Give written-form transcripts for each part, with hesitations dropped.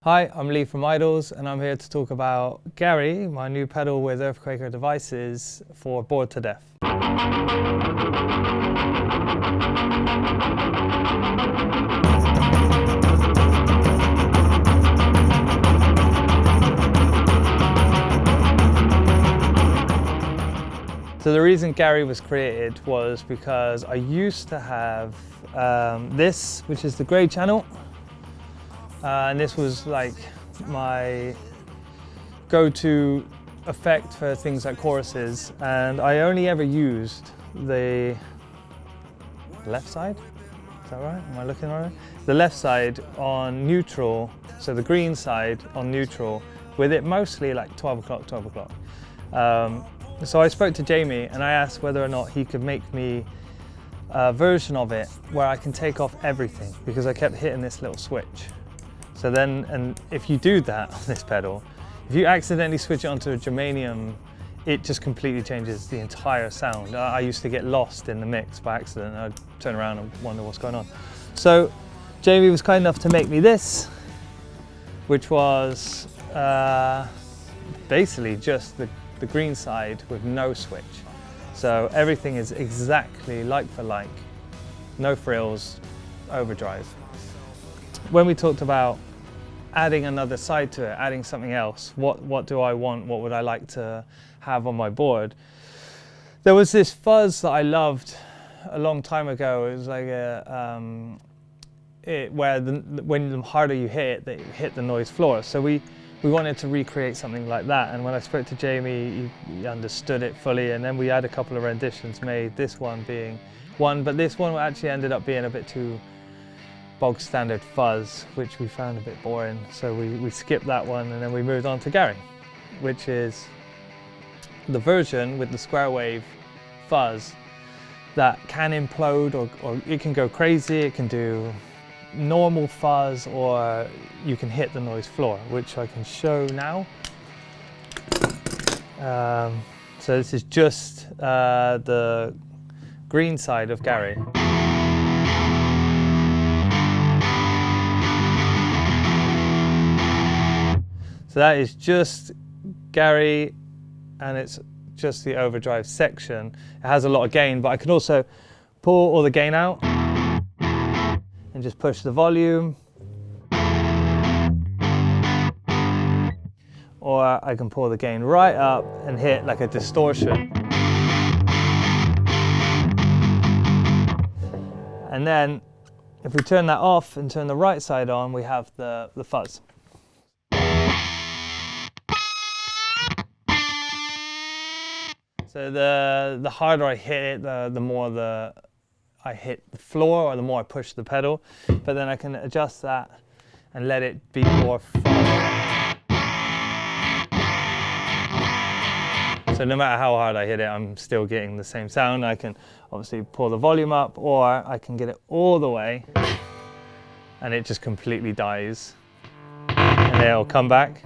Hi, I'm Lee from IDELS and I'm here to talk about Gary, my new pedal with earthquaker devices for Bored to Death. So the reason Gary was created was because I used to have this, which is the grey channel. And this was like my go-to effect for things like choruses, and I only ever used the left side. Is that right? Am I looking right? The left side on neutral, so the green side on neutral, with it mostly like 12 o'clock. So I spoke to Jamie and I asked whether or not he could make me a version of it where I can take off everything, because I kept hitting this little switch. So then, and if you do that on this pedal, if you accidentally switch it onto a germanium, it just completely changes the entire sound. I used to get lost in the mix by accident. I'd turn around and wonder what's going on. So Jamie was kind enough to make me this, which was basically just the green side with no switch. So everything is exactly like for like, no frills, overdrive. When we talked about adding another side to it, adding something else, what do I want, what would I like to have on my board? There was this fuzz that I loved a long time ago. It was like where when the harder you hit it, you hit the noise floor. So we wanted to recreate something like that, and when I spoke to Jamie, he understood it fully, and then we had a couple of renditions made, this one being one, but this one actually ended up being a bit too bog standard fuzz, which we found a bit boring, so we skipped that one and then we moved on to Gary, which is the version with the square wave fuzz that can implode, or it can go crazy, it can do normal fuzz, or you can hit the noise floor, which I can show now. So this is just the green side of Gary. So that is just Gary, and it's just the overdrive section. It has a lot of gain, but I can also pull all the gain out and just push the volume. Or I can pull the gain right up and hit like a distortion. And then if we turn that off and turn the right side on, we have the fuzz. So the harder I hit it, the more I hit the floor, or the more I push the pedal. But then I can adjust that and let it be more fuzz. So no matter how hard I hit it, I'm still getting the same sound. I can obviously pull the volume up, or I can get it all the way and it just completely dies. And then it'll come back.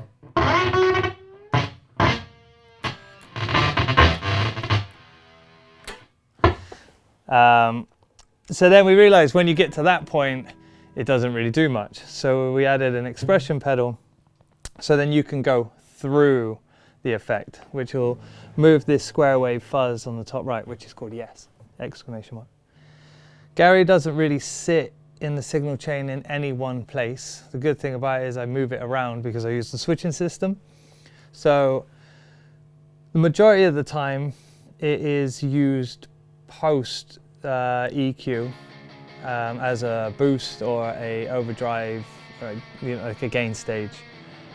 So then we realized when you get to that point, it doesn't really do much. So we added an expression pedal, so then you can go through the effect, which will move this square wave fuzz on the top right, which is called yes, exclamation mark. Gary doesn't really sit in the signal chain in any one place. The good thing about it is I move it around because I use the switching system. So the majority of the time it is used post EQ as a boost or a overdrive, or, like a gain stage.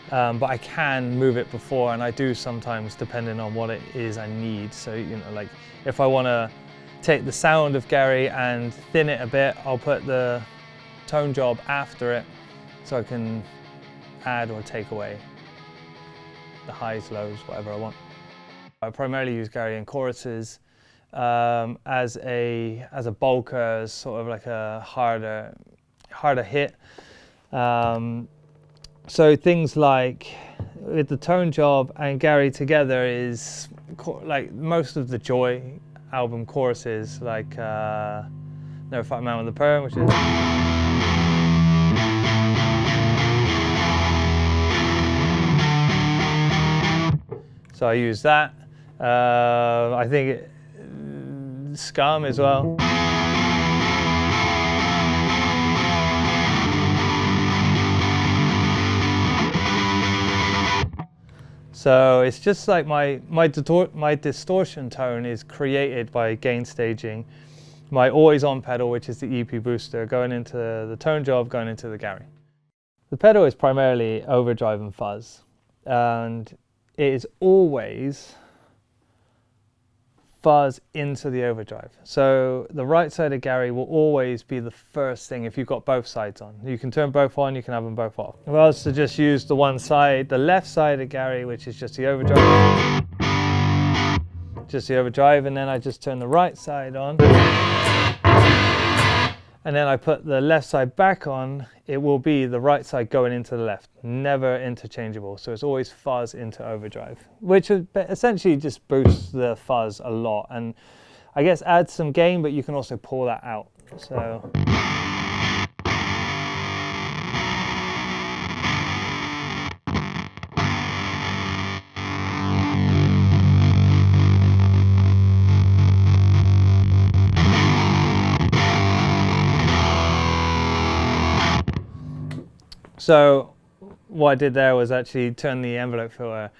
But I can move it before, and I do sometimes, depending on what it is I need. So like if I want to take the sound of Gary and thin it a bit, I'll put the tone job after it, so I can add or take away the highs, lows, whatever I want. I primarily use Gary in choruses. As a bulker, as sort of like a harder hit. So things like with the tone job and Gary together is like most of the Joy album choruses, like Never Fight a Man with a Perm, which is. And then, if we turn that off and turn the right side on, we have the fuzz. So the harder I hit it, the more I push the pedal. And then it'll come back. So So I use that. I think Scum as well. So it's just like my distortion tone is created by gain staging my always on pedal, which is the EP booster, going into the tone job, going into the Gary. The pedal is primarily overdrive and fuzz, and it is always fuzz into the overdrive. So the right side of Gary will always be the first thing if you've got both sides on. You can turn both on, you can have them both off. If I was to just use the one side, the left side of Gary, which is just the overdrive, and then I just turn the right side on. And then I put the left side back on, it will be the right side going into the left, never interchangeable. So it's always fuzz into overdrive, which essentially just boosts the fuzz a lot. And I guess adds some gain, but you can also pull that out. So. So what I did there was actually turn the envelope filter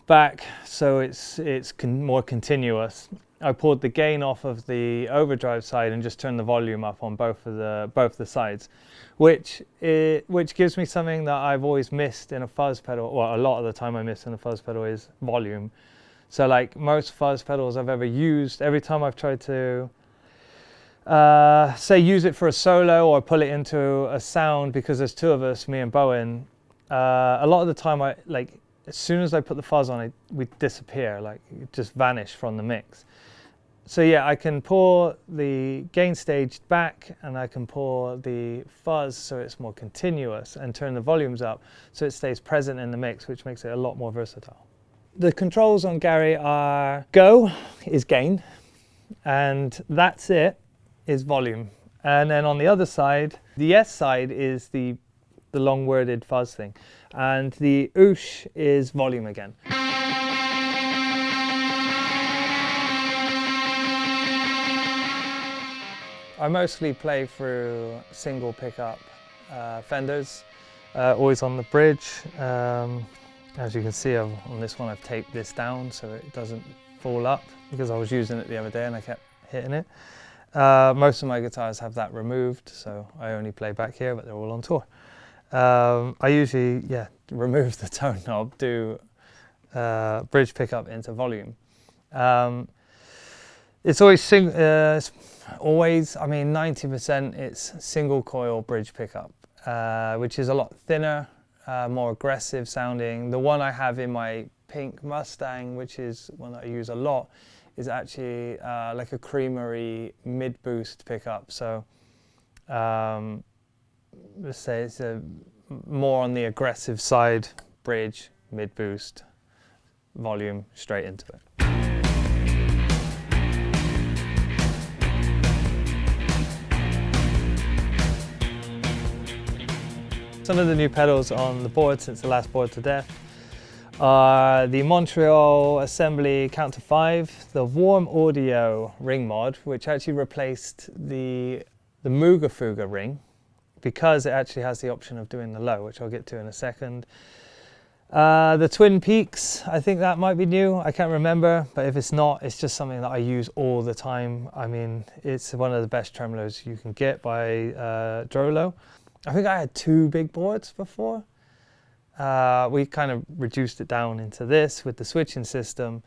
back so it's more continuous. I pulled the gain off of the overdrive side and just turned the volume up on both the sides, which gives me something that I've always missed in a fuzz pedal. Well, a lot of the time I miss in a fuzz pedal is volume. So like most fuzz pedals I've ever used, every time I've tried to say use it for a solo or pull it into a sound, because there's two of us, me and Bowen, a lot of the time as soon as I put the fuzz on it, we disappear, like it just vanish from the mix. So yeah, I can pull the gain stage back and I can pull the fuzz so it's more continuous and turn the volumes up so it stays present in the mix, which makes it a lot more versatile. The controls on Gary are go is gain, and that's it is volume. And then on the other side, the S side is the long worded fuzz thing, and the oosh is volume again. I mostly play through single pickup Fenders, always on the bridge. As you can see on this one, I've taped this down so it doesn't fall up, because I was using it the other day and I kept hitting it. Most of my guitars have that removed, so I only play back here, but they're all on tour. I usually, remove the tone knob, do bridge pickup into volume. It's always, I mean 90% it's single coil bridge pickup, which is a lot thinner, more aggressive sounding. The one I have in my pink Mustang, which is one that I use a lot, is actually like a creamery mid-boost pickup. So let's say it's more on the aggressive side, bridge, mid-boost, volume, straight into it. Some of the new pedals on the board since the last Bored to Death are the Montreal Assembly Count to 5, the Warm Audio ring mod, which actually replaced the Muga Fuga ring, because it actually has the option of doing the low, which I'll get to in a second. The Twin Peaks, I think that might be new, I can't remember, but if it's not, it's just something that I use all the time. I mean, it's one of the best tremolos you can get by Drolo. I think I had 2 big boards before. We kind of reduced it down into this with the switching system,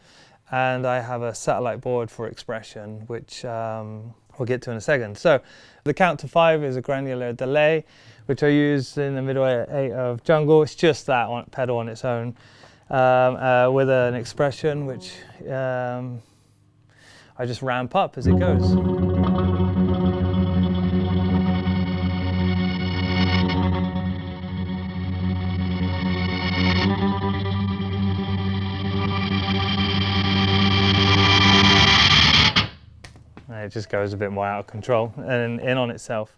and I have a satellite board for expression, which we'll get to in a second. So the Count to 5 is a granular delay, which I use in the middle 8 of Jungle. It's just that pedal on its own, with an expression which I just ramp up as it goes. It just goes a bit more out of control and in on itself.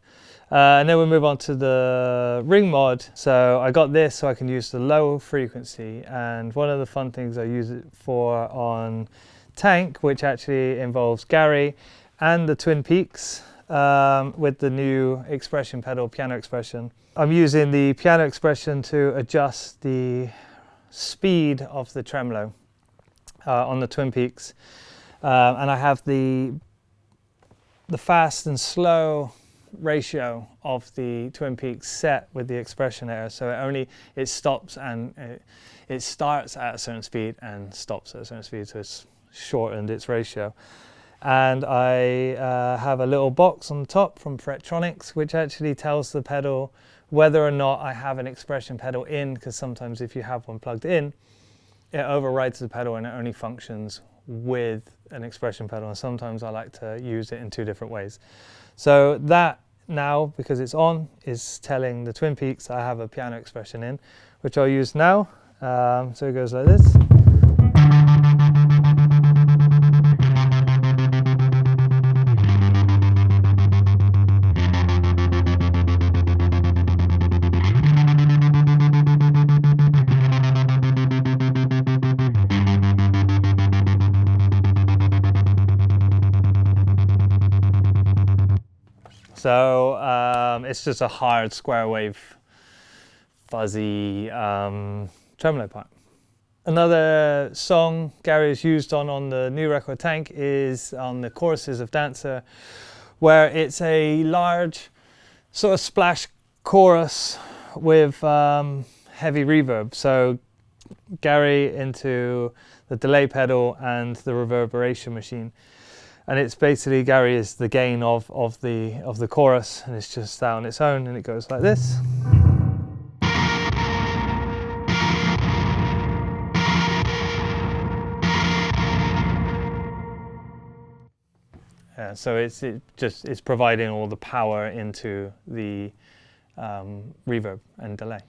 And then we move on to the ring mod. So I got this so I can use the low frequency, and one of the fun things I use it for on Tank, which actually involves Gary and the Twin Peaks with the new expression pedal, piano expression. I'm using the piano expression to adjust the speed of the tremolo on the Twin Peaks, and I have the fast and slow ratio of the Twin Peaks set with the expression error, so it stops and it starts at a certain speed and stops at a certain speed, so it's shortened its ratio. And I have a little box on the top from Frettronics which actually tells the pedal whether or not I have an expression pedal in, because sometimes if you have one plugged in, it overrides the pedal and it only functions with an expression pedal, and sometimes I like to use it in two different ways. So that now, because it's on, is telling the Twin Peaks I have a piano expression in, which I'll use now. So it goes like this. So it's just a hard square wave, fuzzy tremolo part. Another song Gary has used on the new record Tank is on the choruses of Dancer, where it's a large sort of splash chorus with heavy reverb. So Gary into the delay pedal and the reverberation machine. And it's basically Gary is the gain of the chorus, and it's just that on its own, and it goes like this. So it's providing all the power into the reverb and delay.